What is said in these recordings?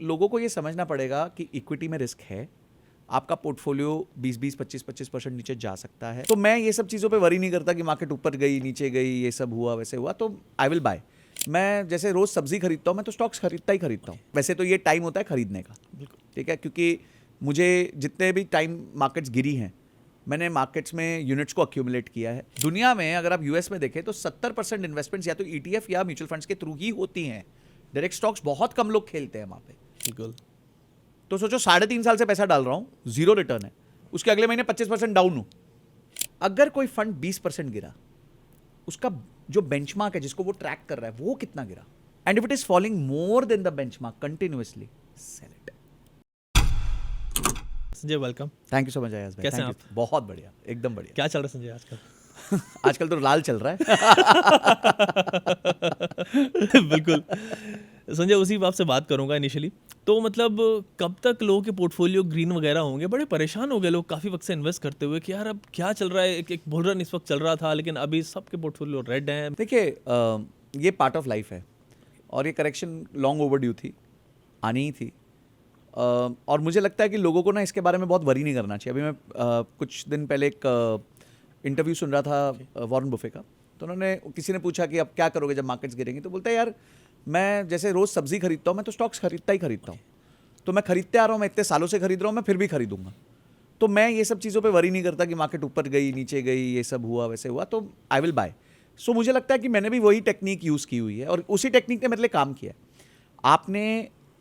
लोगों को ये समझना पड़ेगा कि इक्विटी में रिस्क है, आपका पोर्टफोलियो 20-20, 25-25% नीचे जा सकता है। तो मैं ये सब चीज़ों पे वरी नहीं करता कि मार्केट ऊपर गई, नीचे गई, ये सब हुआ, वैसे हुआ, तो आई विल बाय। मैं जैसे रोज़ सब्जी खरीदता हूँ, मैं तो स्टॉक्स खरीदता हूँ। वैसे तो ये टाइम होता है खरीदने का, ठीक है, क्योंकि मुझे जितने भी टाइम मार्केट्स गिरी हैं, मैंने मार्केट्स में यूनिट्स को अक्यूमुलेट किया है। दुनिया में अगर आप यूएस में देखें तो 70% इन्वेस्टमेंट्स या तो ईटीएफ या म्यूचुअल फंड्स के थ्रू ही होती हैं। डायरेक्ट स्टॉक्स बहुत कम लोग खेलते हैं वहाँ पे। बिल्कुल। तो सोचो 3.5 साल से पैसा डाल रहा हूँ, 0 रिटर्न है, उसके अगले महीने 25% डाउन हूँ। अगर कोई फंड 20% गिरा, उसका जो बेंचमार्क है जिसको वो ट्रैक कर रहा है वो कितना गिरा, and if it is following more than the benchmark continuously, sell it. Sanjay welcome. Thank you so much Ayaz भाई। कैसे हैं आप? बहुत बढ़िया, एकदम बढ़िया। क्या चल रहा है संजय आजकल? आजकल तो लाल चल रहा है। बिल्कुल। संजय उसी बात से बात करूंगा इनिशियली। तो मतलब कब तक लोगों के पोर्टफोलियो ग्रीन वगैरह होंगे? बड़े परेशान हो गए लोग काफ़ी वक्त से इन्वेस्ट करते हुए कि यार अब क्या चल रहा है। एक बुल रन इस वक्त चल रहा था, लेकिन अभी सबके पोर्टफोलियो रेड हैं। देखिए, ये पार्ट ऑफ लाइफ है और ये करेक्शन लॉन्ग ओवरड्यू थी, आनी ही थी। और मुझे लगता है कि लोगों को ना इसके बारे में बहुत वरी नहीं करना चाहिए। अभी मैं कुछ दिन पहले एक इंटरव्यू सुन रहा था वॉरेन बुफे का, तो उन्होंने, किसी ने पूछा कि अब क्या करोगे जब मार्केट्स गिरेंगे, तो बोलता है यार मैं जैसे रोज़ सब्जी खरीदता हूँ, मैं तो स्टॉक्स खरीदता हूँ। तो मैं खरीदते आ रहा हूँ, मैं इतने सालों से खरीद रहा हूँ, मैं फिर भी खरीदूंगा। तो मैं ये सब चीज़ों पे वरी नहीं करता कि मार्केट ऊपर गई, नीचे गई, ये सब हुआ, वैसे हुआ, तो आई विल बाय। सो मुझे लगता है कि मैंने भी वही टेक्निक यूज़ की हुई है और उसी टेक्निक ने मेरे लिए काम किया है। आपने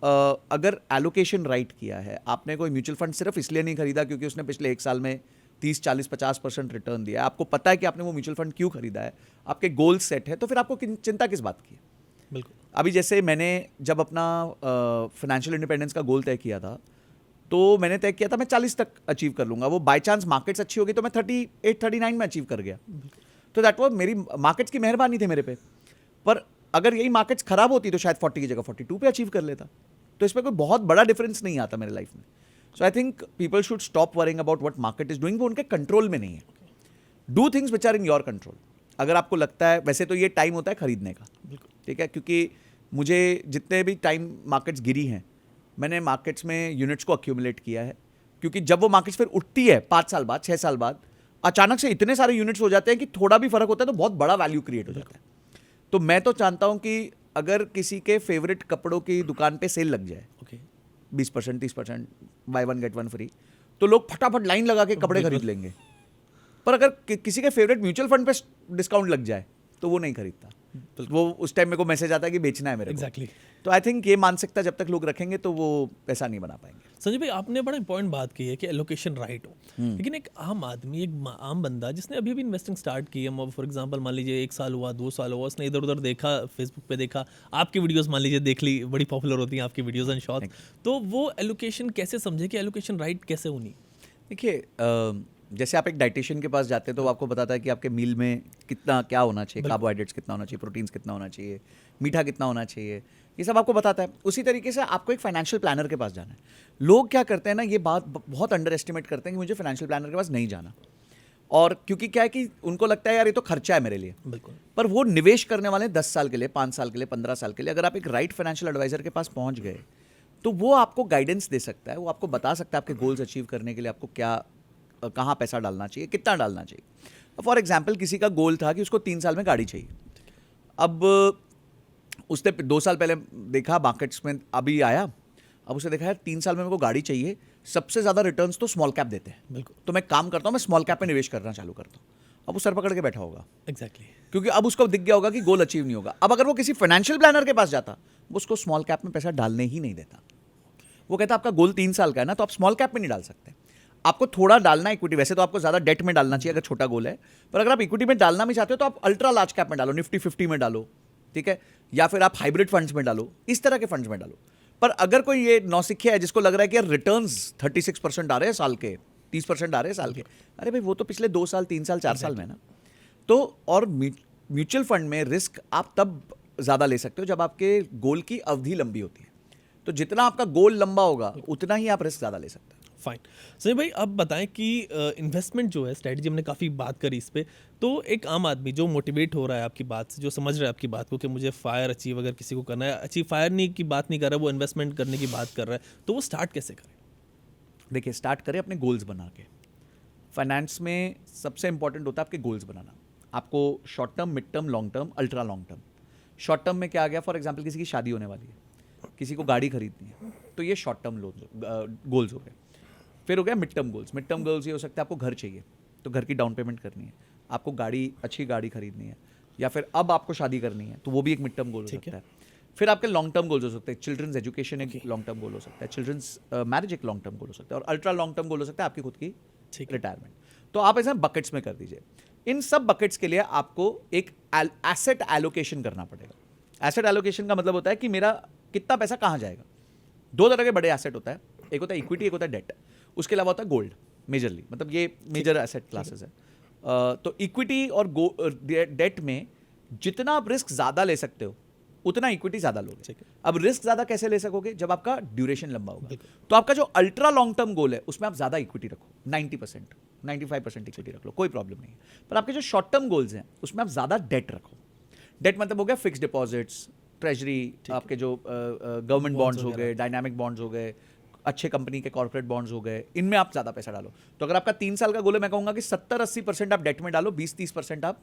अगर एलोकेशन राइट किया है, आपने कोई म्यूचुअल फंड सिर्फ इसलिए नहीं खरीदा क्योंकि उसने पिछले 1 साल में 30, 40, 50% रिटर्न दिया है, आपको पता है कि आपने वो म्यूचुअल फंड क्यों खरीदा है, आपके गोल सेट है, तो फिर आपको चिंता किस बात की है? बिल्कुल। अभी जैसे मैंने जब अपना फाइनेंशियल इंडिपेंडेंस का गोल तय किया था, तो मैंने तय किया था मैं 40 तक अचीव कर लूंगा। वो बाय चांस मार्केट्स अच्छी होगी तो मैं 38, 39 में अचीव कर गया। तो दैट वाज मेरी मार्केट्स की मेहरबानी थी मेरे पे। पर अगर यही मार्केट्स खराब होती तो शायद 40 की जगह 42 पे अचीव कर लेता। तो इसमें कोई बहुत बड़ा डिफरेंस नहीं आता मेरे लाइफ में। So I think people should stop worrying about what market is doing. वो उनके कंट्रोल में नहीं है। Do things which are in your control. अगर आपको लगता है, वैसे तो ये टाइम होता है खरीदने का, ठीक है, क्योंकि मुझे जितने भी टाइम मार्केट्स गिरी हैं, मैंने मार्केट्स में यूनिट्स को अक्यूमुलेट किया है, क्योंकि जब वो मार्केट्स फिर उठती है 5 साल बाद, 6 साल बाद, अचानक से इतने सारे यूनिट्स हो जाते हैं कि थोड़ा भी फर्क होता है तो बहुत बड़ा वैल्यू क्रिएट हो जाता है। तो मैं तो चाहता हूं कि अगर किसी के फेवरेट कपड़ों की दुकान पे सेल लग जाए, 20%, 30%, बाय 1 गेट 1 फ्री, तो लोग फटाफट लाइन लगा के कपड़े खरीद लेंगे। पर अगर किसी के फेवरेट म्यूचुअल फंड पे डिस्काउंट लग जाए तो वो नहीं खरीदता। तो वो उस टाइम मेरे को मैसेज आता है कि बेचना है मेरे को। तो आई थिंक ये मानसिकता जब तक लोग रखेंगे तो वो पैसा नहीं बना पाएंगे। संजय भाई, आपने बड़ा इंपॉर्टेंट बात की है कि एलोकेशन राइट हो, लेकिन एक आम आदमी, एक आम बंदा जिसने अभी अभी इन्वेस्टिंग स्टार्ट की है, फॉर एग्जांपल मान लीजिए 1 साल हुआ, 2 साल हुआ, उसने इधर उधर देखा, फेसबुक पे देखा, आपकी वीडियोस मान लीजिए देख ली, बड़ी पॉपुलर होती हैं आपकी वीडियोस एंड शॉर्ट्स, तो वो एलोकेशन कैसे समझे कि एलोकेशन राइट कैसे होनी? देखिए, जैसे आप एक डाइटिशियन के पास जाते हैं तो वो आपको बताता है कि आपके मील में कितना क्या होना चाहिए, कार्बोहाइड्रेट्स कितना होना चाहिए, प्रोटीन्स कितना होना चाहिए, मीठा कितना होना चाहिए, ये सब आपको बताता है। उसी तरीके से आपको एक फाइनेंशियल प्लानर के पास जाना है। लोग क्या करते हैं ना, ये बात बहुत अंडर एस्टिमेट करते हैं कि मुझे फाइनेंशियल प्लानर के पास नहीं जाना, और क्योंकि क्या है कि उनको लगता है यार ये तो खर्चा है मेरे लिए। बिल्कुल। पर वो निवेश करने वाले 10 साल के लिए, 5 साल के लिए, 15 साल के लिए। अगर आप एक राइट फाइनेंशियल एडवाइजर के पास पहुंच गए तो वो आपको गाइडेंस दे सकता है, वो आपको बता सकता है आपके गोल्स अचीव करने के लिए आपको क्या, कहाँ पैसा डालना चाहिए, कितना डालना चाहिए। फॉर एग्जाम्पल किसी का गोल था कि उसको 3 साल में गाड़ी चाहिए। अब उसने 2 साल पहले देखा मार्केट्स में अभी आया, अब उसने देखा यार 3 साल में मेरे को गाड़ी चाहिए, सबसे ज़्यादा रिटर्न्स तो स्मॉल कैप देते हैं। बिल्कुल। तो मैं काम करता हूँ, मैं स्मॉल कैप में निवेश करना चालू करता हूँ। अब वो सर पकड़ के बैठा होगा। एग्जैक्टली। क्योंकि अब उसको दिख गया होगा कि गोल अचीव नहीं होगा। अब अगर वो किसी फाइनेंशियल प्लानर के पास जाता, वो उसको स्मॉल कैप में पैसा डालने ही नहीं देता। वो कहता आपका गोल 3 साल का है ना, तो आप स्मॉल कैप में नहीं डाल सकते, आपको थोड़ा डालना इक्विटी। वैसे तो आपको ज्यादा डेट में डालना चाहिए अगर छोटा गोल है, पर अगर आप इक्विटी में डालना भी चाहते हो तो आप अल्ट्रा लार्ज कैप में डालो, निफ्टी 50 में डालो, ठीक है, या फिर आप हाइब्रिड फंड्स में डालो, इस तरह के फंड्स में डालो। पर अगर कोई ये नौसिखिया है जिसको लग रहा है कि यार रिटर्न्स 36% आ रहे हैं साल के, 30% आ रहे हैं साल के, अरे भाई वो तो पिछले 2 साल, 3 साल, 4 साल में ना। तो और म्यूचुअल फंड में रिस्क आप तब ज़्यादा ले सकते हो जब आपके गोल की अवधि लंबी होती है। तो जितना आपका गोल लंबा होगा उतना ही आप रिस्क ज़्यादा ले सकते हो। फाइन। संजय भाई अब बताएं कि इन्वेस्टमेंट जो है स्ट्रेटजी, हमने काफ़ी बात करी इस पे, तो एक आम आदमी जो मोटिवेट हो रहा है आपकी बात से, जो समझ रहा है आपकी बात को कि मुझे फायर अचीव अगर किसी को करना है, अचीव फायर नहीं की बात नहीं कर रहा है, वो इन्वेस्टमेंट करने की बात कर रहा है, तो वो स्टार्ट कैसे करे? देखिए, स्टार्ट करें अपने गोल्स बना के। फाइनेंस में सबसे इंपॉर्टेंट होता है आपके गोल्स बनाना। आपको short term, mid term, long term, ultra long term. Short term में क्या आ गया, फॉर एग्जांपल किसी की शादी होने वाली है, किसी को गाड़ी खरीदनी है, तो ये शॉर्ट टर्म गोल्स हो गए। फिर हो गया mid term goals. Mid term goals ये हो सकता है आपको घर चाहिए, तो घर की डाउन पेमेंट करनी है, आपको गाड़ी, अच्छी गाड़ी खरीदनी है, या फिर अब आपको शादी करनी है, तो वो भी एक मिड टर्म गोल हो सकता है। फिर आपके लॉन्ग टर्म गोल्स हो सकते हैं, चिल्ड्रंस एजुकेशन एक लॉन्ग टर्म गोल हो सकता है, चिल्ड्रंस मैरिज एक लॉन्ग टर्म गोल हो सकता है, और अल्ट्रा लॉन्ग टर्म गोल हो सकता है आपकी खुद की रिटायरमेंट। तो आप ऐसे बकेट्स में कर दीजिए। इन सब बकेट्स के लिए आपको एक एसेट एलोकेशन करना पड़ेगा। एसेट एलोकेशन का मतलब होता है कि मेरा कितना पैसा कहाँ जाएगा। दो तरह के बड़े एसेट होता है, एक होता है इक्विटी, एक होता है डेट। उसके अलावा होता है गोल्ड, मेजरली, मतलब ये मेजर एसेट क्लासेस है। तो इक्विटी और डेट में जितना आप रिस्क ज़्यादा ले सकते हो उतना इक्विटी ज़्यादा लोगे। अब रिस्क ज़्यादा कैसे ले सकोगे, जब आपका ड्यूरेशन लंबा होगा। तो आपका जो अल्ट्रा लॉन्ग टर्म गोल है उसमें आप ज़्यादा इक्विटी रखो, 90%, 95% इक्विटी रख लो, कोई प्रॉब्लम नहीं है। पर आपके जो शॉर्ट टर्म गोल्स हैं उसमें आप ज़्यादा डेट रखो। डेट मतलब हो गया फिक्स डिपॉजिट्स, ट्रेजरी, आपके जो गवर्नमेंट बॉन्ड्स हो गए, डायनामिक बॉन्ड्स हो गए, अच्छे कंपनी के कॉर्पोरेट बॉन्ड्स हो गए, इनमें आप ज़्यादा पैसा डालो। तो अगर आपका 3 साल का गोल है, मैं कहूँगा कि 70-80% आप डेट में डालो, 20-30% आप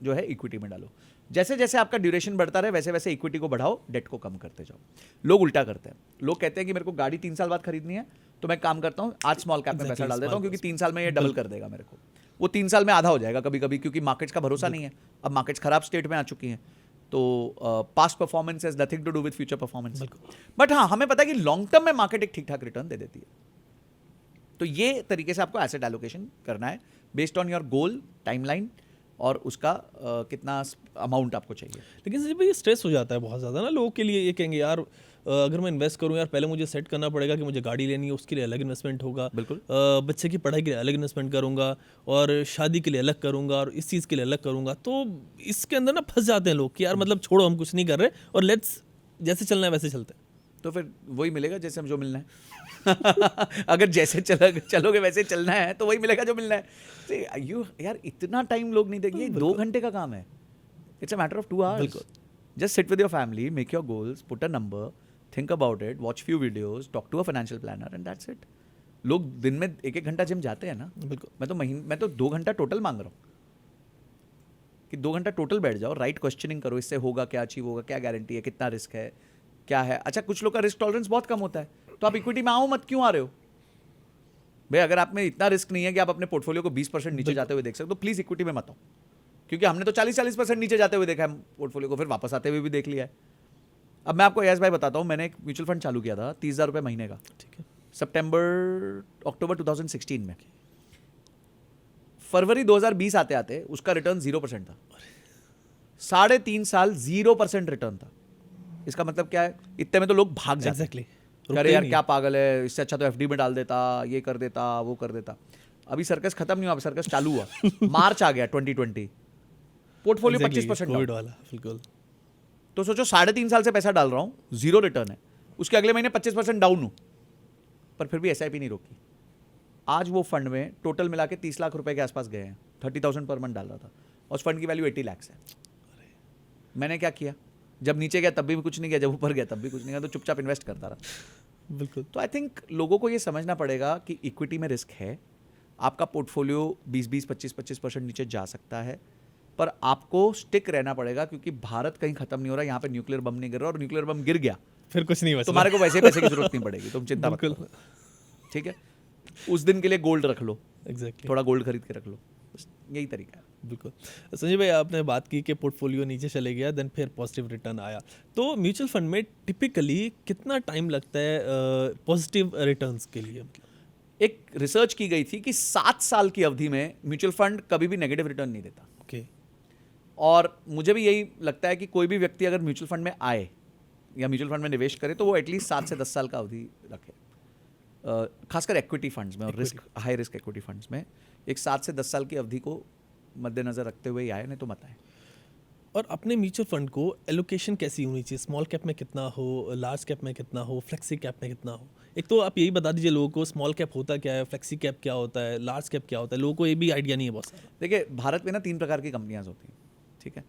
जो है इक्विटी में डालो। जैसे जैसे आपका ड्यूरेशन बढ़ता रहे वैसे वैसे इक्विटी को बढ़ाओ, डेट को कम करते जाओ। लोग उल्टा करते हैं, लोग कहते हैं कि मेरे को गाड़ी 3 साल बाद खरीदनी है, तो मैं काम करता हूँ आज स्मॉल कैप में पैसा डाल देता हूँ, क्योंकि 3 साल में ये डबल कर देगा मेरे को। वो 3 साल में आधा हो जाएगा कभी कभी, क्योंकि मार्केट्स का भरोसा नहीं है। अब मार्केट्स खराब स्टेट में आ चुकी हैं, तो past performance has nothing to do with future performance. But हाँ, हमें पता है कि लॉन्ग टर्म में मार्केट एक ठीक ठाक रिटर्न दे देती है। तो ये तरीके से आपको एसेट एलोकेशन करना है based on your goal, timeline, और उसका कितना अमाउंट आपको चाहिए। लेकिन सर भाई स्ट्रेस हो जाता है बहुत ज़्यादा ना लोगों के लिए। ये कहेंगे यार अगर मैं इन्वेस्ट करूं यार, पहले मुझे सेट करना पड़ेगा कि मुझे गाड़ी लेनी है, उसके लिए अलग इन्वेस्टमेंट होगा, बिल्कुल। बच्चे की पढ़ाई के लिए अलग इन्वेस्टमेंट करूंगा, और शादी के लिए अलग करूंगा, और इस चीज़ के लिए अलग करूंगा। तो इसके अंदर ना फंस जाते हैं लोग कि यार मतलब छोड़ो, हम कुछ नहीं कर रहे, और लेट्स जैसे चलना है वैसे चलते हैं। तो फिर वही मिलेगा जैसे हम जो मिलना है। अगर जैसे चलोगे वैसे चलना है तो वही मिलेगा जो मिलना है। यार इतना टाइम लोग नहीं देंगे, 2 घंटे का काम है। It's a matter of 2 hours. Just sit with your family, make your goals, put a number, think about it, watch few videos, talk to a financial planner, and that's it. लोग दिन में 1-1 घंटा जिम जाते हैं ना। बिल्कुल। मैं तो 2 घंटा टोटल मांग रहा हूँ कि 2 घंटा टोटल बैठ जाओ, राइट क्वेश्चनिंग करो, इससे होगा क्या, अचीव होगा क्या, गारंटी है, कितना रिस्क है, क्या है। अच्छा, कुछ लोग का रिस्क टॉलरेंस बहुत कम होता है, तो आप इक्विटी में आओ मत, क्यों आ रहे हो भाई? अगर आप में इतना रिस्क नहीं है कि आप अपने पोर्टफोलियो को 20% नीचे जाते हुए देख सकते हो, तो प्लीज इक्विटी में मत आओ, क्योंकि हमने तो 40-40% नीचे जाते हुए देखा है पोर्टफोलियो को, फिर वापस आते हुए भी देख लिया है। अब मैं आपको यस भाई बताता हूँ, मैंने एक म्यूचुअल फंड चालू किया था 30,000 रुपये महीने का, ठीक है, अक्टूबर 2016 में। फरवरी 2020 आते आते उसका रिटर्न 0% था। 3.5 साल 0% रिटर्न था। इसका मतलब क्या है? इतने में तो लोग भाग जाते। एग्जैक्टली। अरे यार क्या पागल है, इससे अच्छा तो एफडी में डाल देता, ये कर देता, वो कर देता। अभी सर्कस खत्म नहीं हुआ, अभी सर्कस चालू हुआ। मार्च आ गया 2020, पोर्टफोलियो 25% कोविड वाला, बिल्कुल। तो सोचो 3.5 साल से पैसा डाल रहा हूँ, 0 रिटर्न है, उसके अगले महीने 25% डाउन हूँ, पर फिर भी एसआईपी नहीं रोकी। आज वो फंड में टोटल मिला के 30 लाख रुपए के आसपास गए हैं। 30,000 पर मंथ डाल रहा था, और उस फंड की वैल्यू 80 लाख है। मैंने क्या किया, जब नीचे गया तब भी कुछ नहीं किया, जब ऊपर गया तब भी कुछ नहीं किया, तो चुपचाप इन्वेस्ट करता रहा। बिल्कुल। तो आई थिंक लोगों को ये समझना पड़ेगा कि इक्विटी में रिस्क है। आपका पोर्टफोलियो 20-20, 25-25% नीचे जा सकता है, पर आपको स्टिक रहना पड़ेगा, क्योंकि भारत कहीं खत्म नहीं हो रहा, यहाँ पे न्यूक्लियर बम नहीं गिर रहा, और न्यूक्लियर बम गिर गया फिर कुछ नहीं बचा, तुम्हारे को वैसे पैसे की जरूरत नहीं पड़ेगी, तुम चिंता मत बिल्कुल। करो। ठीक है, उस दिन के लिए गोल्ड रख लो, एग्जैक्टली। थोड़ा गोल्ड खरीद के रख लो, बस यही तरीका है। बिल्कुल। संजय भाई आपने बात की कि पोर्टफोलियो नीचे चले गया, देन फिर पॉजिटिव रिटर्न आया, तो म्यूचुअल फंड में टिपिकली कितना टाइम लगता है पॉजिटिव रिटर्न्स के लिए? एक रिसर्च की गई थी कि 7 साल की अवधि में म्यूचुअल फंड कभी भी नेगेटिव रिटर्न नहीं देता। ओके। और मुझे भी यही लगता है कि कोई भी व्यक्ति अगर म्यूचुअल फंड में आए या म्यूचुअल फंड में निवेश करे, तो वो एटलीस्ट 7 से 10 साल का अवधि रखे, खासकर इक्विटी फंड्स में, और risk, high risk equity funds में एक 7 से 10 साल की अवधि को मद्देनजर रखते हुए ही आए, नहीं तो मत आए। और अपने म्यूचुअल फंड को एलोकेशन कैसी होनी चाहिए? स्मॉल कैप में कितना हो, लार्ज कैप में कितना हो, फ्लेक्सी कैप में कितना हो? एक तो आप यही बता दीजिए लोगों को, स्मॉल कैप होता क्या है, फ्लेक्सी कैप क्या होता है, लार्ज कैप क्या होता है? लोगों को ये भी आइडिया नहीं है बहुत सारा। देखिए भारत में ना 3 प्रकार की कंपनियां होती हैं, ठीक है।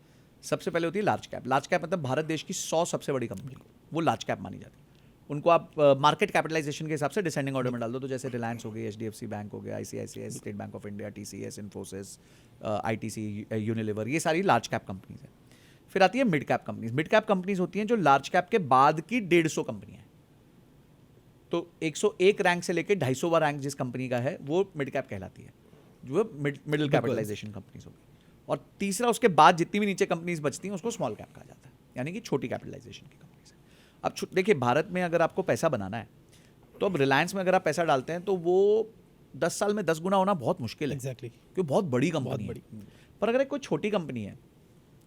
सबसे पहले होती है लार्ज कैप। लार्ज कैप मतलब भारत देश की 100 सबसे बड़ी कंपनी, वो लार्ज कैप मानी जाती है। उनको आप मार्केट कैपिटलाइजेशन के हिसाब से डिसेंडिंग ऑर्डर में डाल दो, तो जैसे रिलायंस हो गई, HDFC बैंक हो गया, ICICI, state bank of India, TCS, Infosys, ITC, Unilever, ये सारी लार्ज कैप कंपनीज हैं। फिर आती है mid cap companies. Mid cap companies होती हैं जो लार्ज कैप के बाद की 150 कंपनियां हैं। तो 101 रैंक से लेकर 250वां रैंक जिस कंपनी का है वो मिड कैप कहलाती है, जो मिडिल कैपिटलाइजेशन कंपनीज होगी। और तीसरा, उसके बाद जितनी भी नीचे कंपनीज बचती हैं उसको स्मॉल कैप कहा जाता है, यानी कि छोटी कैपिटलाइजेशन की कंपनीज है। अब देखिए भारत में अगर आपको पैसा बनाना है तो अब रिलायंस में अगर आप पैसा डालते हैं तो वो 10 साल में 10 गुना होना बहुत मुश्किल है, एग्जैक्टली। क्योंकि बहुत बड़ी कंपनी है। पर अगर एक कोई छोटी कंपनी है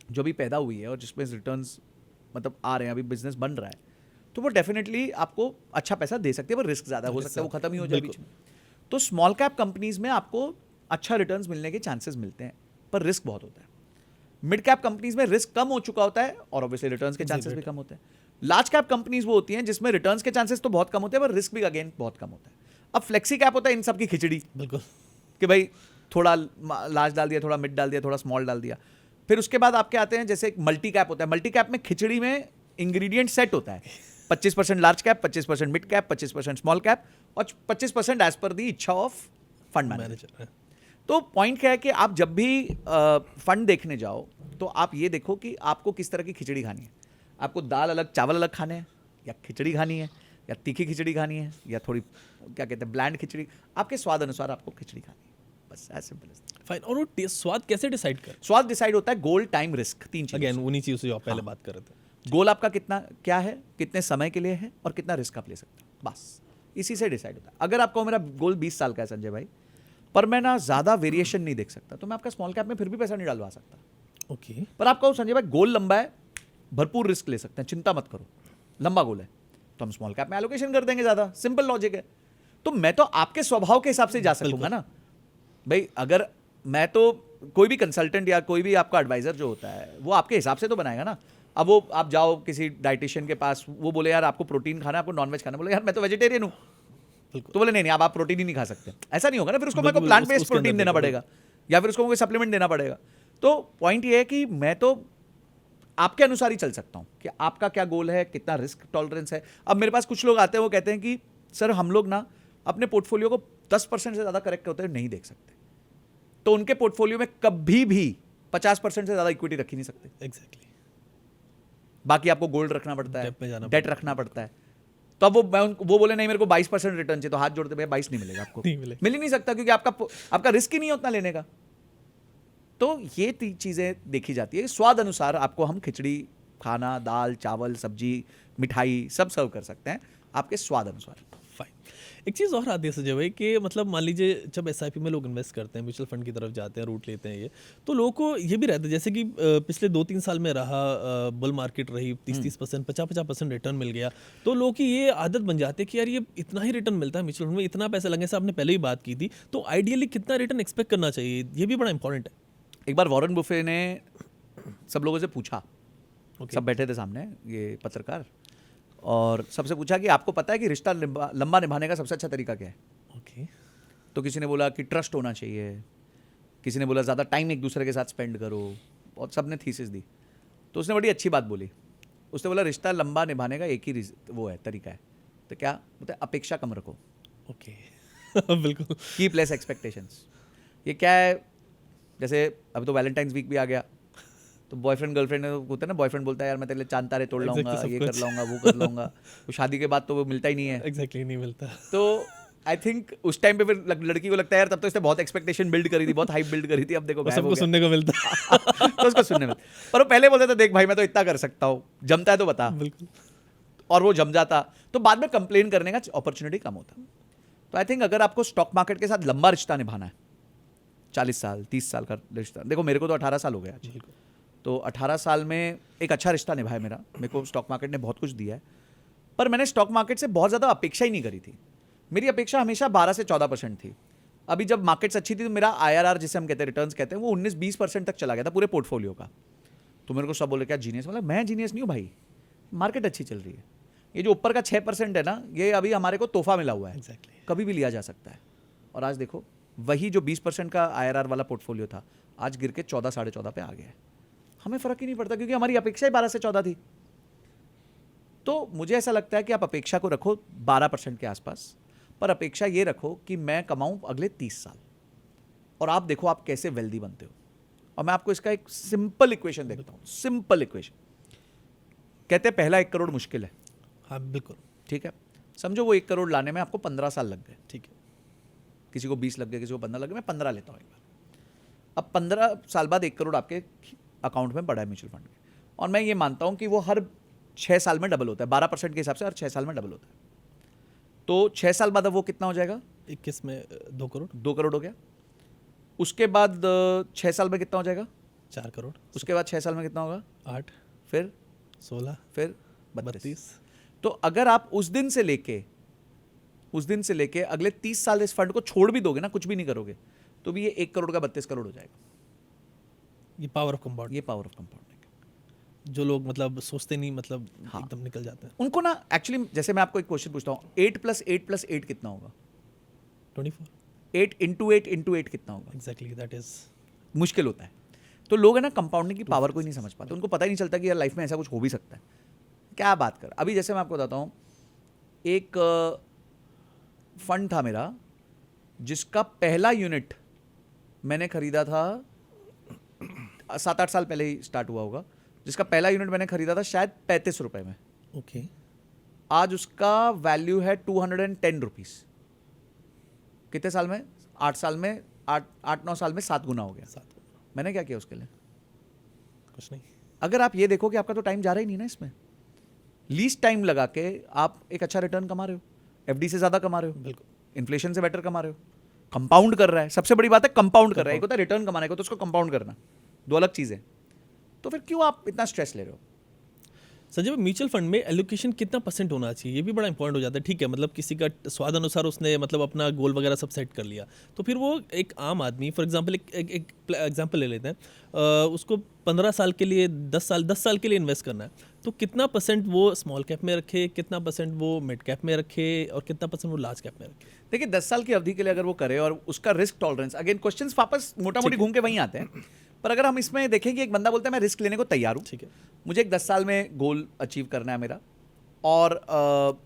जो भी पैदा हुई है और जिसमें रिटर्न्स मतलब आ रहे हैं, अभी बिजनेस बन रहा है, तो वो डेफिनेटली आपको अच्छा पैसा दे सकती है, पर रिस्क ज़्यादा हो सकता है वो खत्म ही हो जाए बीच में। तो स्मॉल कैप कंपनीज में आपको अच्छा रिटर्न्स मिलने के चांसेस मिलते हैं, पर रिस्क बहुत होता है। मिड कैप कंपनीज में रिस्क कम हो चुका होता है और ऑब्वियसली रिटर्न्स के चांसेस भी कम होते हैं। लार्ज कैप कंपनीज वो होती हैं जिसमें रिटर्न्स के चांसेस तो बहुत कम होते हैं, पर रिस्क भी अगेन बहुत कम होता है। अब फ्लेक्सी कैप होता है इन सब की खिचड़ी, बिल्कुल, कि भाई थोड़ा लार्ज डाल दिया, थोड़ा मिड डाल दिया, थोड़ा स्मॉल डाल दिया। फिर उसके बाद आपके आते हैं जैसे एक मल्टी कैप होता है। मल्टी कैप में खिचड़ी में इंग्रेडिएंट सेट होता है, 25% large cap, 25% mid cap, 25% small cap और 25% एज पर दी इच्छा ऑफ फंड मैनेजर। तो पॉइंट क्या है कि आप जब भी फंड देखने जाओ तो आप ये देखो कि आपको किस तरह की खिचड़ी खानी है। आपको दाल अलग चावल अलग खाने हैं, या खिचड़ी खानी है, या तीखी खिचड़ी खानी है, या थोड़ी क्या कहते हैं ब्लैंड खिचड़ी, आपके स्वाद अनुसार आपको खिचड़ी खानी है, बस एज सिंपल एज। फाइन। और वो स्वाद कैसे डिसाइड कर? स्वाद डिसाइड होता है गोल, टाइम, रिस्क, 3 चीज़। अगेन उन्हीं चीज़ों से जो आप पहले बात कर रहे थे। गोल आपका कितना क्या है, कितने समय के लिए है और कितना रिस्क आप ले सकते हैं, बस इसी से डिसाइड होता है। अगर आपको मेरा गोल 20 साल का है संजय भाई, पर मैं ना ज़्यादा वेरिएशन नहीं देख सकता, तो मैं आपका स्मॉल कैप में फिर भी पैसा नहीं डलवा सकता। ओके। पर आप कहो संजय भाई गोल लंबा है, भरपूर रिस्क ले सकते हैं, चिंता मत करो, लंबा गोल है, तो हम स्मॉल कैप में एलोकेशन कर देंगे ज़्यादा, सिंपल लॉजिक है। तो मैं तो आपके स्वभाव के हिसाब से जा सकूंगा ना भाई। अगर मैं तो कोई भी कंसल्टेंट या कोई भी आपका एडवाइजर जो होता है वो आपके हिसाब से तो बनाएगा ना। अब वो आप जाओ किसी डाइटिशियन के पास, वो बोले यार आपको प्रोटीन खाना है, आपको नॉनवेज खाना है, बोले यार मैं तो वेजिटेरियन हूँ, तो बोले नहीं अब आप प्रोटीन ही नहीं खा सकते, ऐसा नहीं होगा ना। फिर उसको मेरे को प्लांट बेस्ड प्रोटीन देना पड़ेगा या फिर उसको कोई सप्लीमेंट देना पड़ेगा। तो पॉइंट ये है कि मैं तो आपके अनुसार ही चल सकता हूँ कि आपका क्या गोल है, कितना रिस्क टॉलरेंस है। अब मेरे पास कुछ लोग आते हैं, वो कहते हैं कि सर हम लोग ना अपने पोर्टफोलियो को 10% से ज़्यादा करेक्ट होते हुए नहीं देख सकते, तो उनके पोर्टफोलियो में कभी भी 50% से ज़्यादा इक्विटी रख ही नहीं सकते। एग्जैक्टली। बाकी आपको गोल्ड रखना पड़ता डेट में है, जाना डेट रखना पड़ता है। तो अब वो बोले नहीं मेरे को 22% रिटर्न चाहिए, तो हाथ जोड़ते भैया 22 नहीं मिलेगा आपको, नहीं मिलेगा। मिल ही नहीं सकता, क्योंकि आपका रिस्क ही नहीं है उतना लेने का। तो ये चीज़ें देखी जाती है। स्वाद अनुसार आपको हम खिचड़ी, खाना, दाल, चावल, सब्जी, मिठाई सब सर्व कर सकते हैं आपके स्वाद अनुसार। फाइन। एक चीज़ और आती है संजय भाई कि मतलब मान लीजिए जब SIP में लोग इन्वेस्ट करते हैं, म्यूचुअल फंड की तरफ जाते हैं, रूट लेते हैं ये, तो लोगों को ये भी रहता है जैसे कि पिछले 2-3 साल में रहा बुल मार्केट रही, 30-30%, 50-50% रिटर्न मिल गया, तो लोगों की ये आदत बन जाती है कि यार ये इतना ही रिटर्न मिलता है म्यूचुअल फंड में, इतना पैसा लगने से आपने पहले ही बात की थी, तो आइडियली कितना रिटर्न एक्सपेक्ट करना चाहिए, ये भी बड़ा इंपॉर्टेंट है। एक बार वॉरेन बुफे ने सब लोगों से पूछा, सब बैठे थे सामने ये पत्रकार, और सबसे पूछा कि आपको पता है कि रिश्ता लंबा निभाने का सबसे अच्छा तरीका क्या है। ओके। तो किसी ने बोला कि ट्रस्ट होना चाहिए, किसी ने बोला ज़्यादा टाइम एक दूसरे के साथ स्पेंड करो, और सब ने थीसिस दी। तो उसने बड़ी अच्छी बात बोली, उसने बोला रिश्ता लंबा निभाने का एक ही वो है तरीका है, तो क्या बोलते हैं, अपेक्षा कम रखो। ओके। बिल्कुल। Keep less expectations. ये क्या है, जैसे अभी तो वैलेंटाइंस वीक भी आ गया, तो बॉयफ्रेंड गर्लफ्रेंड होता है ना, बॉयफ्रेंड बोलता है यार मैं तेरे लिए चांद तारे तोड़ लाऊंगा, ये कर लाऊंगा, वो कर लाऊंगा, तो शादी के बाद तो वो मिलता ही नहीं है। एग्जैक्टली नहीं मिलता। तो आई थिंक उस टाइम पे फिर लड़की को लगता है यार तब तो इसने बहुत एक्सपेक्टेशन बिल्ड करी थी, बहुत हाइप बिल्ड करी थी, अब देखो गायब हो सबको गया। सुनने को मिलता। तो उसको सुनने में, पर वो पहले बोलता था देख भाई मैं तो इतना कर सकता हूँ, जमता है तो बता, बिल्कुल। और वो जम जाता, तो बाद में कंप्लेन करने का अपॉर्चुनिटी कम होता। तो आई थिंक अगर आपको स्टॉक मार्केट के साथ लंबा रिश्ता निभाना है, 40 साल 30 साल का रिश्ता, देखो मेरे को तो 18 साल हो गया आज, तो 18 साल में एक अच्छा रिश्ता निभाया मेरा, मेरे को स्टॉक मार्केट ने बहुत कुछ दिया है, पर मैंने स्टॉक मार्केट से बहुत ज़्यादा अपेक्षा ही नहीं करी थी। मेरी अपेक्षा हमेशा 12 से 14% थी। अभी जब मार्केट्स अच्छी थी तो मेरा IRR जिसे हम कहते हैं, रिटर्न्स कहते हैं, वो 19-20% तक चला गया था पूरे पोर्टफोलियो का। तो मेरे को सब बोले क्या जीनियस, मतलब मैं जीनियस नहीं हूँ भाई, मार्केट अच्छी चल रही है, ये जो ऊपर का 6% है ना, ये अभी हमारे को तोहफा मिला हुआ है, एग्जैक्टली कभी भी लिया जा सकता है। और आज देखो वही जो 20% का IRR वाला पोर्टफोलियो था, आज गिर के 14 साढ़े 14 पे आ गया है। हमें फ़र्क ही नहीं पड़ता क्योंकि हमारी अपेक्षा ही 12 से 14 थी। तो मुझे ऐसा लगता है कि आप अपेक्षा को रखो 12% के आसपास, पर अपेक्षा ये रखो कि मैं कमाऊं अगले 30 साल, और आप देखो आप कैसे वेल्दी बनते हो। और मैं आपको इसका एक सिंपल इक्वेशन देखता हूँ, सिंपल इक्वेशन। कहते हैं पहला 1 करोड़ मुश्किल है, हाँ बिल्कुल, ठीक है, समझो वो 1 करोड़ लाने में आपको 15 साल लग गए, ठीक है, किसी को 20 लग गए, किसी को 15 लग गए, मैं 15 लेता हूँ एक बार। अब 15 साल बाद 1 करोड़ आपके अकाउंट में पड़ा है म्यूचुअल फंड में, और मैं ये मानता हूँ कि वो हर 6 साल में डबल होता है, 12% के हिसाब से हर 6 साल में डबल होता है। तो 6 साल बाद अब वो कितना हो जाएगा? 21 में 2 करोड़, 2 करोड़ हो गया। उसके बाद 6 साल में कितना हो जाएगा? 4 करोड़, उसके बाद 6 साल में कितना होगा? 8, फिर 16, फिर 32। 32, तो अगर आप उस दिन से लेके अगले 30 साल इस फंड को छोड़ भी दोगे ना, कुछ भी नहीं करोगे, तो भी ये 1 करोड़ का 32 करोड़ हो जाएगा। ये पावर ऑफ कंपाउंड, ये पावर ऑफ कंपाउंडिंग। जो लोग मतलब सोचते नहीं, मतलब हाँ। एकदम निकल जाते हैं। उनको ना एक्चुअली, जैसे मैं आपको एक क्वेश्चन पूछता हूँ, 8 + 8 + 8 कितना होगा? 24, 8 × 8 × 8 कितना होगा? एग्जैक्टली, दैट इज मुश्किल होता है। तो लोग है ना कंपाउंडिंग की पावर को ही नहीं समझ पाते, उनको पता ही नहीं चलता कि यार लाइफ में ऐसा कुछ हो भी सकता है। क्या बात कर, अभी जैसे मैं आपको बताता हूँ, एक फंड था मेरा जिसका पहला यूनिट मैंने खरीदा था 7-8 साल पहले ही स्टार्ट हुआ होगा, जिसका पहला यूनिट मैंने खरीदा था शायद 35 रुपए में। ओके, आज उसका वैल्यू है 210 रुपीज़। कितने साल में? 8 साल में, 8-9 साल में 7 गुना हो गया। 7, मैंने क्या किया उसके लिए? कुछ नहीं, अगर आप ये देखो कि आपका तो टाइम जा रहा ही नहीं ना इसमें, लीस्ट टाइम लगा के आप एक अच्छा रिटर्न कमा रहे हो, FD से ज़्यादा कमा रहे हो, बिल्कुल, इन्फ्लेशन से बेटर कमा रहे हो, कंपाउंड कर रहा है। सबसे बड़ी बात है कंपाउंड कर रहा है। एक होता है रिटर्न कमाने को, तो उसको कंपाउंड करना, दो अलग चीज़ें। तो फिर क्यों आप इतना स्ट्रेस ले रहे हो? संजय भाई, म्यूचुअल फंड में एलोकेशन कितना % होना चाहिए, ये भी बड़ा इंपॉर्टेंट हो जाता है। ठीक है, मतलब किसी का स्वाद अनुसार उसने मतलब अपना गोल वगैरह सब सेट कर लिया, तो फिर वो एक आम आदमी, फॉर एग्जांपल एक एग्जांपल ले लेते हैं, उसको 15 साल के लिए 10 साल के लिए इन्वेस्ट करना है, तो कितना % वो स्मॉल कैप में रखे, कितना % वो मिड कैप में रखे, और कितना % वो लार्ज कैप में रखे? देखिए 10 साल की अवधि के लिए अगर वो करे, और उसका रिस्क टॉलरेंस, अगेन क्वेश्चंस वापस मोटा मोटी घूम के वहीं आते हैं, पर अगर हम इसमें देखें कि एक बंदा बोलता है मैं रिस्क लेने को तैयार हूँ, ठीक है, मुझे एक 10 साल में गोल अचीव करना है मेरा, और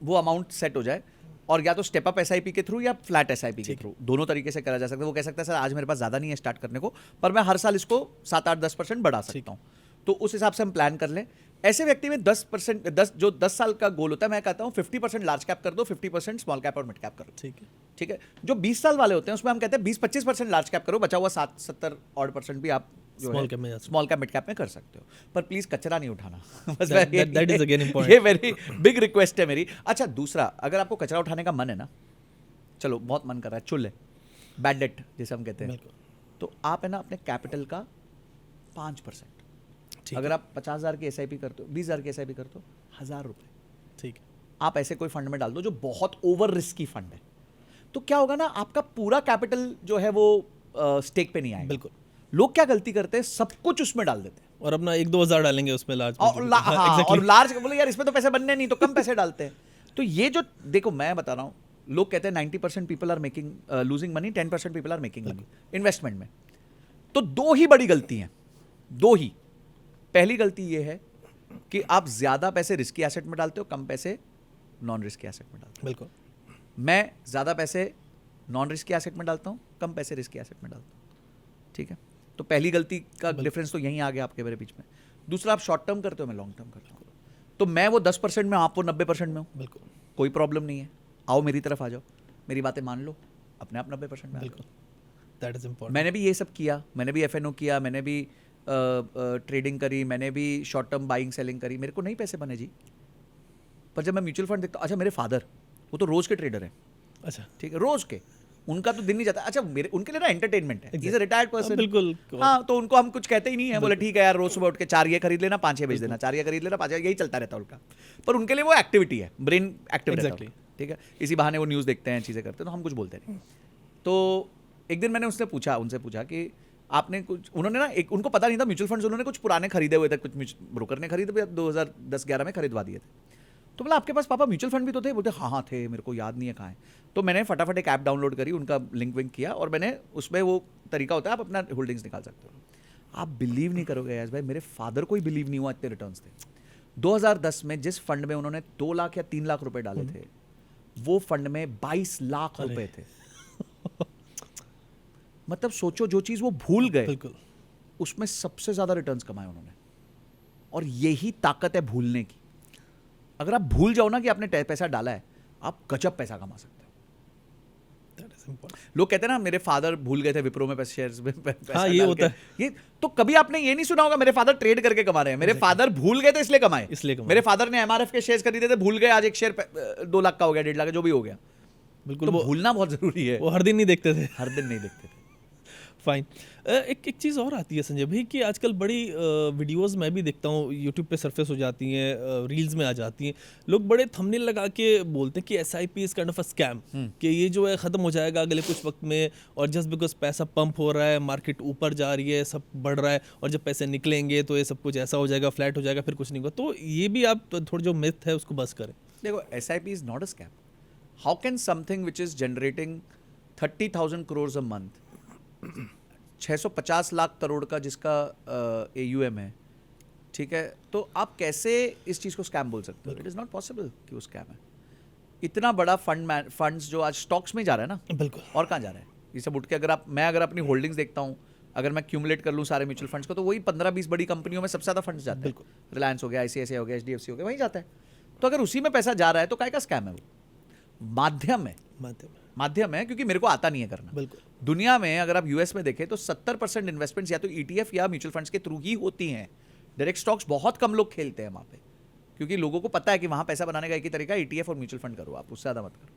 वो अमाउंट सेट हो जाए, और या तो स्टेप अप SIP के थ्रू या फ्लैट SIP के थ्रू, दोनों तरीके से करा जा सकता है। वो कह सकता है सर आज मेरे पास ज़्यादा नहीं है स्टार्ट करने को, पर मैं हर साल इसको 7-8-10% बढ़ा सकता हूँ, तो उस हिसाब से हम प्लान कर लें। ऐसे व्यक्ति में 10% जो 10 साल का गोल होता है, मैं कहता हूँ 50% लार्ज कैप कर दो, 50% स्मॉल कैप और मिड कैप करो। ठीक है, ठीक है। जो 20 साल वाले होते हैं उसमें हम कहते हैं 20-25% लार्ज कैप करो, बचा हुआ 7-70% भी आप स्मॉल कैप में जा सकते स्मॉल कैप मिड कैप में कर सकते हो, पर प्लीज कचरा नहीं उठाना। बस that is again important. ये वेरी बिग रिक्वेस्ट है मेरी। अच्छा, दूसरा, अगर आपको कचरा उठाने का मन है ना, चलो बहुत मन कर रहा है, चुल है, बैड डेट जिसे हम कहते हैं, बिल्कुल, तो आप है ना अपने कैपिटल का 5%, ठीक अगर है, आप 50,000 की SIP करते हो, 20,000 की SIP करते हो, 1,000 रुपये ठीक है, आप ऐसे कोई फंड में डाल दो जो बहुत ओवर रिस्की फंड है, तो क्या होगा ना, आपका पूरा कैपिटल जो है वो स्टेक पे नहीं आएगा। बिल्कुल। लोग क्या गलती करते हैं, सब कुछ उसमें डाल देते हैं, और अपना 1-2 हज़ार डालेंगे उसमें लार्ज में, हाँ, और लार्ज बोले यार इसमें तो पैसे बनने नहीं, तो कम पैसे डालते हैं। तो ये जो देखो मैं बता रहा हूँ, लोग कहते हैं 90% people are making losing money, 10% people are making money investment में। तो दो ही बड़ी गलती हैं, दो ही। पहली गलती ये है कि आप ज्यादा पैसे रिस्की एसेट में डालते हो, कम पैसे नॉन रिस्की एसेट में डालते हो। बिल्कुल, मैं ज्यादा पैसे नॉन रिस्की एसेट में डालता हूँ, कम पैसे रिस्की एसेट में डालता हूँ। ठीक है, तो पहली गलती का डिफरेंस तो यहीं आ गया आपके मेरे बीच में। दूसरा, आप शॉर्ट टर्म करते हो, मैं लॉन्ग टर्म करता हूँ, तो मैं वो 10% में, आप वो 90% में हूँ, बिल्कुल, कोई प्रॉब्लम नहीं है। आओ मेरी तरफ आ जाओ, मेरी बातें मान लो, अपने आप 90% में आ जाओ। बिल्कुल, दैट इज इम्पोर्टेंट। मैंने भी ये सब किया, मैंने भी FNO किया, मैंने भी ट्रेडिंग करी, मैंने भी शॉर्ट टर्म बाइंग सेलिंग करी, मेरे को नहीं पैसे बने जी। पर जब मैं म्यूचुअल फंड देखता हूँ, अच्छा मेरे फादर वो तो रोज के ट्रेडर हैं, अच्छा, ठीक है, रोज के, उनका तो दिन नहीं जाता। अच्छा मेरे उनके लिए ना एंटरटेनमेंट है, इज अ रिटायर्ड पर्सन, बिल्कुल, हाँ, तो उनको हम कुछ कहते ही नहीं है, बोले ठीक है यार, रोज सुबह उठ के 4 ये खरीद लेना, 5 ये बेच देना, 4 ये खरीद लेना, 5 यही चलता रहता है उनका। पर उनके लिए वो एक्टिविटी है, ब्रेन एक्टिव रहता है, ठीक है, इसी बहाने वो न्यूज़ देखते हैं, चीज़ें करते हैं, तो हम कुछ बोलते नहीं। तो एक दिन मैंने उनसे पूछा कि आपने कुछ, उन्होंने ना एक, उनको पता नहीं था म्यूचुअल फंड्स, उन्होंने कुछ पुराने खरीदे हुए थे, कुछ ब्रोकर ने खरीदे 2010-11 में खरीदवा दिए थे। तो बोला आपके पास पापा म्यूचुअल फंड भी तो थे? बोलते हाँ हाँ थे, मेरे को याद नहीं है कहाँ है। तो मैंने फटाफट एक ऐप डाउनलोड करी, उनका लिंक विंक किया, और मैंने उसमें वो तरीका होता है आप अपना होल्डिंग्स निकाल सकते हो। आप बिलीव नहीं करोगे यस भाई, मेरे फादर को ही बिलीव नहीं हुआ इतने रिटर्न्स थे। 2010 में जिस फंड में उन्होंने 2 लाख या 3 लाख रुपए डाले थे, वो फंड में 22 लाख रुपए थे। मतलब सोचो, जो चीज वो भूल गए बिल्कुल उसमें सबसे ज्यादा रिटर्न्स कमाए उन्होंने। और यही ताकत है भूलने की। अगर आप भूल जाओ ना कि आपने पैसा डाला है, आप गजब पैसा कमा सकते हो। that is important. लोग कहते हैं ना मेरे फादर भूल गए थे विप्रो में पैसे, शेयर्स में पैसा हाँ, ये डाल होता के। ये तो कभी आपने ये नहीं सुना होगा मेरे फादर ट्रेड करके कमा रहे हैं। मेरे फादर भूल गए थे इसलिए कमाए। मेरे फादर ने एमआरएफ के शेयर्स खरीदे थे, भूल गए, आज एक शेयर 2 लाख का हो गया, 1.5 लाख का, जो भी हो गया। बिल्कुल, तो भूलना बहुत जरूरी है। वो हर दिन नहीं देखते थे। हर दिन नहीं देखते थे। फाइन। एक चीज़ और आती है संजय भाई कि आजकल बड़ी वीडियोस मैं भी देखता हूँ, यूट्यूब पे सरफेस हो जाती हैं, रील्स में आ जाती हैं, लोग बड़े थंबनेल लगा के बोलते हैं कि SIP is kind of a scam, कि ये जो है ख़त्म हो जाएगा अगले कुछ वक्त में, और जस्ट बिकॉज पैसा पंप हो रहा है, मार्केट ऊपर जा रही है, सब बढ़ रहा है, और जब पैसे निकलेंगे तो ये सब कुछ ऐसा हो जाएगा, फ्लैट हो जाएगा, फिर कुछ नहीं होगा। तो ये भी आप थोड़ा जो मिथ है उसको बस करें। देखो, SIP is not a scam. How can something which is generating 30,000 crore a month, 650 lakh crore का जिसका AUM है, ठीक है, तो आप कैसे इस चीज़ को स्कैम बोल सकते हो? इट इज़ नॉट पॉसिबल कि वो स्कैम है। इतना बड़ा फंड्स जो आज स्टॉक्स में जा रहा है ना, बिल्कुल, और कहाँ जा रहा है? ये सब उठ के अगर अपनी होल्डिंग्स देखता हूँ, अगर मैं क्यूमुलेट कर लूँ सारे म्यूचुअल फंड्स को, तो वही 15-20 बड़ी कंपनियों में सबसे ज़्यादा फंड्स जाते हैं। रिलायंस हो गया, ICICI हो गया, HDFC हो गया, वहीं जाता है। तो अगर उसी में पैसा जा रहा है तो काय का स्कैम है? वो माध्यम है, क्योंकि मेरे को आता नहीं है करना। बिल्कुल। दुनिया में अगर आप US में देखें तो 70% इन्वेस्टमेंट्स या तो ETF या म्यूचुअल फंड्स के थ्रू ही होती हैं। डायरेक्ट स्टॉक्स बहुत कम लोग खेलते हैं वहाँ पे, क्योंकि लोगों को पता है कि वहाँ पैसा बनाने का एक ही तरीका है, ETF और म्यूचुअल फंड करो, आप उससे ज़्यादा मत करो।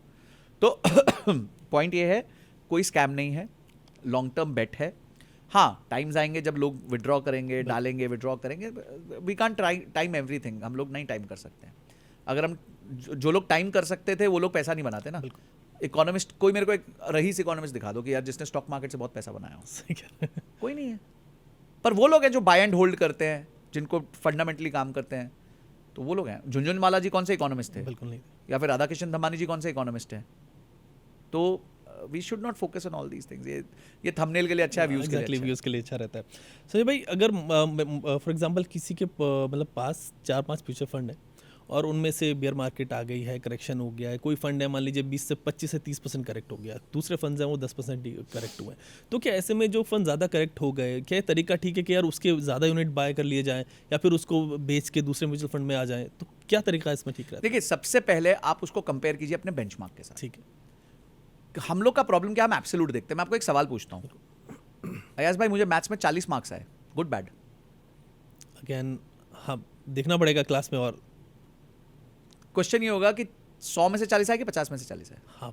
तो पॉइंट ये है, कोई स्कैम नहीं है, लॉन्ग टर्म बेट है। हाँ, टाइम्स आएंगे जब लोग विड्रॉ करेंगे, डालेंगे, विड्रॉ करेंगे। वी कांट टाइम एवरीथिंग, हम लोग नहीं टाइम कर सकते हैं। अगर हम जो लोग टाइम कर सकते थे वो लोग पैसा नहीं बनाते ना। इकोनॉमिस्ट, कोई मेरे को एक रईस इकोनॉमिस्ट दिखा दो कि यार जिसने स्टॉक मार्केट से बहुत पैसा बनाया हो। कोई नहीं है। पर वो लोग हैं जो बाय एंड होल्ड करते हैं, जिनको फंडामेंटली काम करते हैं, तो वो लोग हैं। झुनझुनवाला जी कौन से इकोनॉमिस्ट थे? बिल्कुल नहीं। या फिर राधा किशन धमानी जी कौन से इकोनॉमिस्ट हैं? तो we should not focus on all these things. ये थंबनेल के लिए अच्छा है, व्यूज के लिए अच्छा है। व्यूज के लिए अच्छा रहता है। संजय भाई, अगर फॉर एग्जांपल किसी के मतलब पास 4-5 म्यूचुअल फंड है और उनमें से बियर मार्केट आ गई है, करेक्शन हो गया है, कोई फंड है मान लीजिए 20 से 25 से 30% करेक्ट हो गया, दूसरे फंड्स हैं वो 10% करेक्ट हुए हैं, तो क्या ऐसे में जो फंड ज़्यादा करेक्ट हो गए, क्या ये तरीका ठीक है कि यार उसके ज़्यादा यूनिट बाय कर लिए जाएं, या फिर उसको बेच के दूसरे म्यूचुअल फंड में आ जाएं? तो क्या तरीका इसमें ठीक रहता है? देखिए, सबसे पहले आप उसको कंपेयर कीजिए अपने बेंचमार्क के साथ। ठीक है। हम लोग का प्रॉब्लम क्या है, हम एब्सोल्यूट देखते हैं। मैं आपको एक सवाल पूछता हूँ, अयाज भाई, मुझे मैथ्स में 40 मार्क्स आए, गुड बैड? अगेन हाँ, देखना पड़ेगा क्लास में। और क्वेश्चन ये होगा कि 100 में से 40 आए कि 50 में से 40 आए? हाँ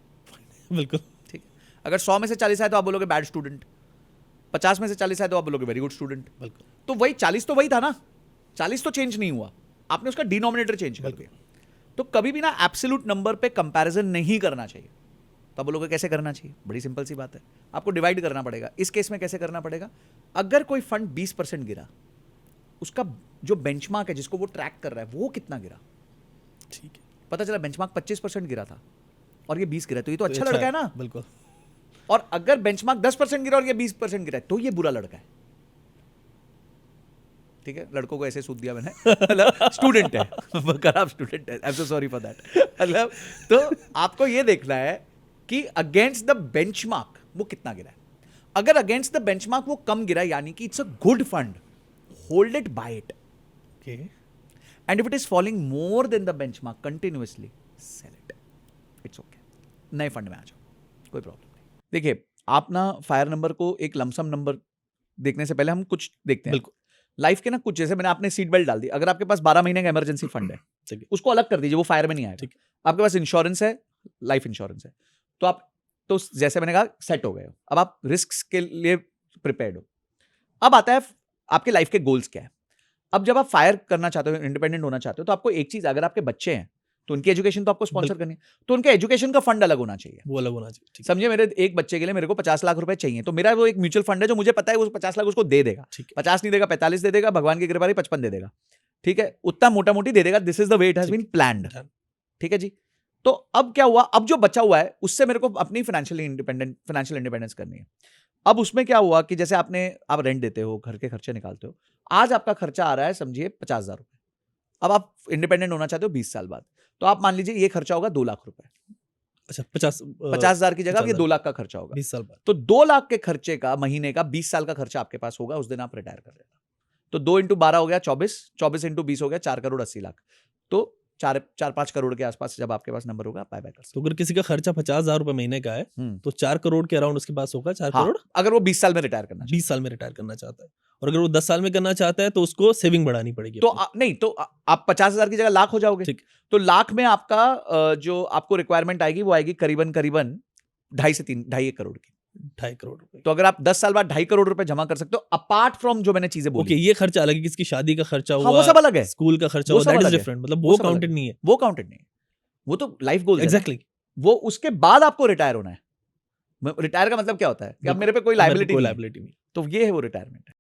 बिल्कुल ठीक है। अगर 100 में से 40 आए तो आप बोलोगे बैड स्टूडेंट, 50 में से 40 आए तो आप बोलोगे वेरी गुड स्टूडेंट। बिल्कुल। तो वही 40 तो वही था ना, 40 तो चेंज नहीं हुआ, आपने उसका डिनोमिनेटर चेंज कर दिया। तो कभी भी ना एब्सोल्यूट नंबर पे कंपैरिजन नहीं करना चाहिए। तो आप बोलोगे कैसे करना चाहिए? बड़ी सिंपल सी बात है, आपको डिवाइड करना पड़ेगा। इस केस में कैसे करना पड़ेगा? अगर कोई फंड 20% गिरा, उसका जो बेंचमार्क है जिसको वो ट्रैक कर रहा है वो कितना गिरा? ठीक है। पता चला बेंचमार्क 25% गिरा था और ये 20 गिरा, तो ये तो अच्छा लड़का है ना। बिल्कुल। और अगर बेंचमार्क 10% गिरा और ये 20% गिरा, तो ये बुरा लड़का है। ठीक है, लड़कों को ऐसे सूद दिया मैंने, मतलब स्टूडेंट है, खराब स्टूडेंट है, I am so sorry for that. मतलब तो आपको ये देखना है कि अगेंस्ट द बेंचमार्क वो कितना गिरा है। अगर अगेंस्ट द बेंचमार्क वो कम गिरा, यानी कि it's a good fund, hold it, buy it. Okay. And if it is falling more than the benchmark continuously, sell it, it's okay, नए फंड में आ जाओ, कोई प्रॉब्लम नहीं। देखिए, आप ना फायर नंबर को एक लमसम नंबर देखने से पहले हम कुछ देखते हैं। बिल्कुल। लाइफ के ना कुछ, जैसे मैंने आपने सीट बेल्ट डाल दी, अगर आपके पास 12 महीने का इमरजेंसी फंड है, उसको अलग कर दीजिए, वो फायर में नहीं आएगा। आपके पास इंश्योरेंस है, लाइफ इंश्योरेंस है, तो आप तो जैसे मैंने कहा सेट हो गए हो, अब आप रिस्क के लिए प्रिपेयर्ड हो। अब आता है आपके लाइफ के गोल्स क्या है। अब जब आप फायर करना चाहते हो, इंडिपेंडेंट होना चाहते हो, तो आपको एक चीज, अगर आपके बच्चे हैं तो उनकी एजुकेशन तो आपको स्पॉन्सर करनी है, तो उनके एजुकेशन का फंड अलग होना चाहिए। वो अलग होना चाहिए, ठीक समझे, मेरे एक बच्चे के लिए मेरे को 50 लाख रुपए चाहिए, तो मेरा वो एक म्यूचुअल फंड है जो मुझे पता है वो 50 लाख उसको दे देगा। ठीक है, 50 नहीं देगा, 45 दे देगा, भगवान की कृपा रही 55 दे देगा, ठीक है, उतना मोटा मोटी दे देगा। This is the way it has been planned, ठीक है जी। तो अब क्या हुआ, अब जो बचा हुआ है उससे मेरे को अपनी फाइनेंशियल इंडिपेंडेंस करनी है। अब उसमें क्या हुआ कि जैसे आप रेंट देते हो, घर के खर्चे निकालते हो, आज आपका खर्चा आ रहा है समझिए 50,000 रुपए। अब आप इंडिपेंडेंट होना चाहते हो 20 साल बाद, तो आप मान लीजिए ये खर्चा होगा 2 लाख रुपए। अच्छा, 50,000 की जगह अब ये 2 लाख का खर्चा होगा 20 साल बाद। तो 2 लाख के खर्चे का महीने का 20 साल का खर्चा आपके पास होगा, उस दिन आप रिटायर कर लेना। तो 2 इंटू 12 हो गया 24, 24 इंटू 20 हो गया 4 करोड़ 80 लाख। तो 4-5 करोड़ के आसपास जब आपके पास नंबर होगा, बाय बाय कर सकते तो अगर किसी का खर्चा 50,000 रुपए महीने का है, तो 4 करोड़ के अराउंड उसके पास होगा। 4 हाँ, करोड़ अगर वो 20 साल में रिटायर करना 20 साल में रिटायर करना चाहता है, और अगर वो 10 साल में करना चाहता है तो उसको सेविंग बढ़ानी पड़ेगी तो अपनी। नहीं, तो आप 50,000 की जगह लाख हो जाओगे। ठीक। तो लाख में आपका जो आपको रिक्वायरमेंट आएगी वो आएगी करीबन 2.5 से 3.5 करोड़ की। 2.5 करोड़ रुपए। तो अगर आप 10 साल बाद 2.5 करोड़ रुपए जमा कर सकते हो, अपार्ट फ्रॉम जो मैंने चीजें बोली। ओके, ये खर्चा अलग है, किसकी शादी का खर्चा हाँ, हुआ, वो सब अलग है, स्कूल का खर्चा वो हुआ, सब दैट इज अलग है। डिफरेंट, मतलब वो वो सब अलग काउंटेड है। नहीं है। वो काउंटेड नहीं है, वो तो लाइफ गोल एग्जैक्टली। वो उसके बाद आपको रिटायर होना है। रिटायर का मतलब क्या होता है कि अब मेरे पे कोई मेरे पे लाइबिलिटी कोई नहीं है, liability नहीं। तो ये है वो रिटायरमेंट।